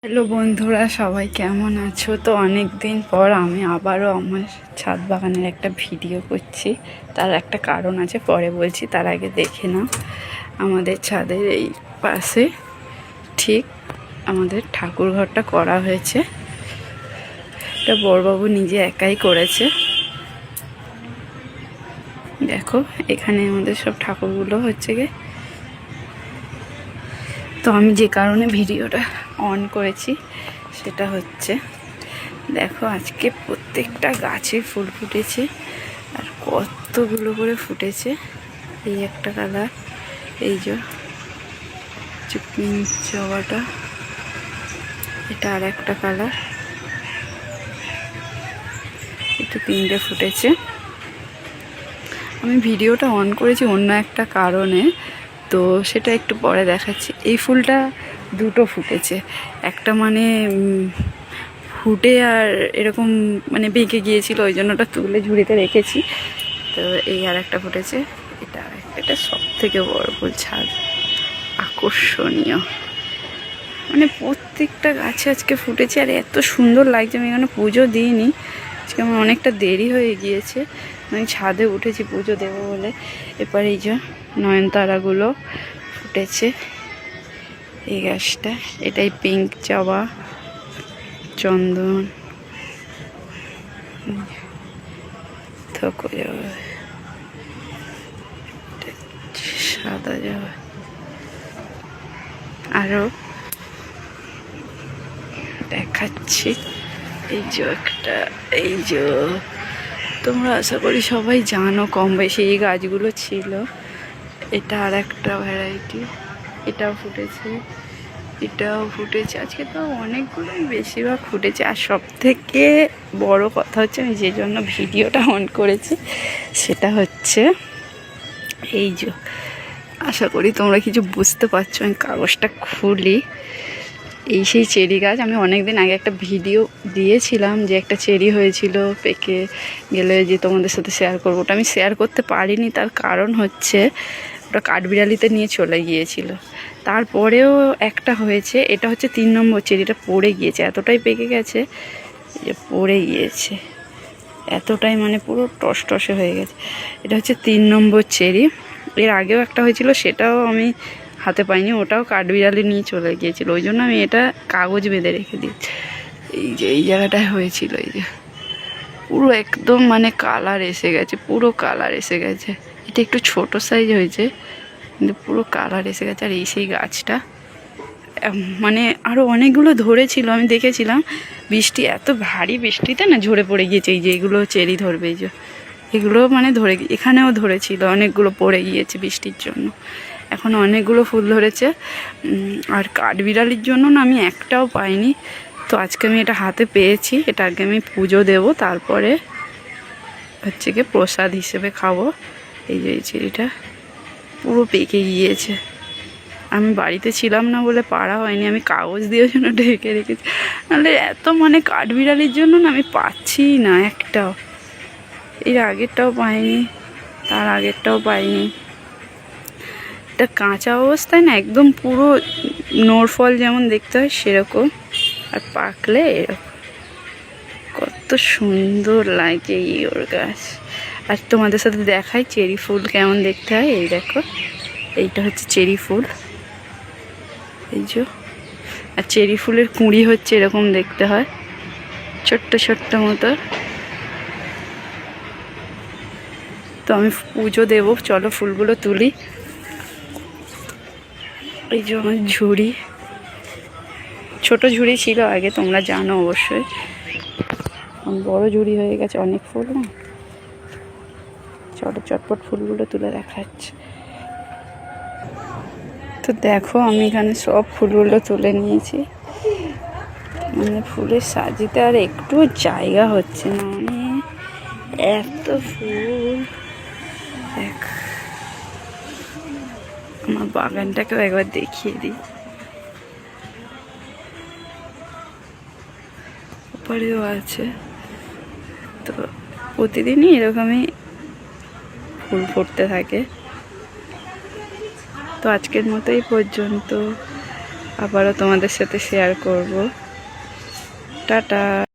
Hello বন্ধুরা, সবাই কেমন আছো? তো অনেক দিন পর আমি আবারও আমার ছাদ বাগানের একটা ভিডিও করছি। তার একটা কারণ আছে, পরে বলছি। তার আগে দেখে নাও, আমাদের ছাদের এই পাশে ঠিক আমাদের ঠাকুর ঘরটা করা হয়েছে। এটা বড়বাবু নিজে একাই করেছে। দেখো, এখানে আমাদের সব ঠাকুরগুলো হচ্ছে গে। তো আমি যে কারণে ভিডিওটা অন করেছি সেটা হচ্ছে, দেখো আজকে প্রত্যেকটা গাছে ফুল ফুটেছে, আর কতগুলো করে ফুটেছে। এই একটা কালার, এই যে পিঙ্ক জবাটা, এটা আর একটা কালার, এটা তিনটে ফুটেছে। আমি ভিডিওটা অন করেছি অন্য একটা কারণে, তো সেটা একটু পরে দেখাচ্ছি। এই ফুলটা দুটো ফুটেছে, একটা মানে ফুটে আর এরকম মানে বেঁকে গিয়েছিল, ওই জন্য ওটা তুলে ঝুড়িতে রেখেছি। তো এই আর একটা ফুটেছে, এটা সব থেকে বড় ফুল, ছাদ আকর্ষণীয়। মানে প্রত্যেকটা গাছে আজকে ফুটেছে, আর এত সুন্দর লাগছে। আমি এখানে পুজো দিইনি, আজকে আমার অনেকটা দেরি হয়ে গিয়েছে। আমি ছাদে উঠেছি পুজো দেবো বলে। এরপর এই যে নয়নতারাগুলো ফুটেছে। এই গাছটা, এটাই পিঙ্ক জবা, চন্দন, থকো জবা, সাদা জবা, আরও দেখাচ্ছি। এই যে একটা, এই যে তোমরা আশা করি সবাই জানো কম বেশি এই গাছগুলো ছিল। এটা আর একটা ভ্যারাইটি, এটাও ফুটেছে, এটাও ফুটেছে। আজকে তো অনেকগুলোই, বেশিরভাগ ফুটেছে। আর সব থেকে বড় কথা হচ্ছে, আমি যে জন্য ভিডিওটা অন করেছি সেটা হচ্ছে এই যে, আশা করি তোমরা কিছু বুঝতে পারছো। আমি কাগজটা খুলি, এই সেই চেরি গাছ। আমি অনেক দিন আগে একটা ভিডিও দিয়েছিলাম যে একটা চেরি হয়েছিল পেকে গেলে, যে তোমাদের সাথে শেয়ার করবো। ওটা আমি শেয়ার করতে পারিনি, তার কারণ হচ্ছে ওটা কাঠবিড়ালিতে নিয়ে চলে গিয়েছিল। তারপরেও একটা হয়েছে, এটা হচ্ছে 3 নম্বর চেরিটা পড়ে গিয়েছে, এতটাই পেকে গেছে যে পড়ে গিয়েছে, এতটাই মানে পুরো টসটসে হয়ে গেছে। এটা হচ্ছে 3 নম্বর চেরি। এর আগেও একটা হয়েছিল, সেটাও আমি হাতে পাইনি, ওটাও কাঠবিড়ালি নিয়ে চলে গিয়েছিল। ওই জন্য আমি এটা কাগজ বেঁধে রেখে দিচ্ছি। এই যে এই জায়গাটায় হয়েছিল, এই যে পুরো একদম মানে কালার এসে গেছে, পুরো কালার এসে গেছে। এটা একটু ছোট সাইজ হয়েছে, কিন্তু পুরো কালার এসে গেছে। আর এই সেই গাছটা মানে আরও অনেকগুলো ধরেছিল, আমি দেখেছিলাম। বৃষ্টি, এত ভারী বৃষ্টিতে না ঝরে পড়ে গিয়েছে। এই যে এগুলো চেরি ধরবে, এই যে এগুলো মানে ধরে, এখানেও ধরেছিল, অনেকগুলো পড়ে গিয়েছে বৃষ্টির জন্য। এখন অনেকগুলো ফুল ধরেছে। আর কাঠবিড়ালির জন্য না আমি একটাও পাইনি। তো আজকে আমি এটা হাতে পেয়েছি, এটা আগে আমি পুজো দেবো, তারপরে হচ্ছে কি প্রসাদ হিসেবে খাবো। এই যে এই চেরিটা পুরো পেকে গিয়েছে, আমি বাড়িতে ছিলাম না বলে পাড়া হয়নি, আমি কাগজ দিয়ে জন্য ঢেকে রেখেছি। নাহলে এত মানে কাঠবিড়ালির জন্য না আমি পাচ্ছি না একটাও। এর আগেরটাও পাইনি, তার আগেরটাও পাইনি। এটা কাঁচা অবস্থায় না একদম পুরো নোরফল যেমন দেখতে হয় সেরকম, আর পাকলে এরকম। কত সুন্দর লাগে এই ওর গাছ। আর তোমাদের সাথে দেখাই চেরি ফুল কেমন দেখতে হয়। এই দেখো, এইটা হচ্ছে চেরি ফুল, এই যে। আর চেরি ফুলের কুঁড়ি হচ্ছে এরকম দেখতে হয়, ছোট্ট ছোট্ট মতো। তো আমি পুজো দেবো, চলো ফুলগুলো তুলি। এই যে আমার ঝুড়ি, ছোট ঝুড়ি ছিল আগে, তোমরা জানো অবশ্যই। বড় ঝুড়ি হয়ে গেছে, অনেক ফুল না। চলো চটপট ফুলগুলো তুলে দেখাচ্ছে। তো দেখো, আমি এখানে সব ফুলগুলো তুলে নিয়েছি। মানে ফুলের সাজিতে আর একটু জায়গা হচ্ছে না, মানে এত ফুল। দেখ, আমার বাগানটাকেও একবার দেখিয়ে দিই। উপরেও আছে। তো প্রতিদিনই এরকমই ফুল ফুটতে থাকে। তো আজকের মতো এই পর্যন্ত। আবারও তোমাদের সাথে শেয়ার করব। টাটা।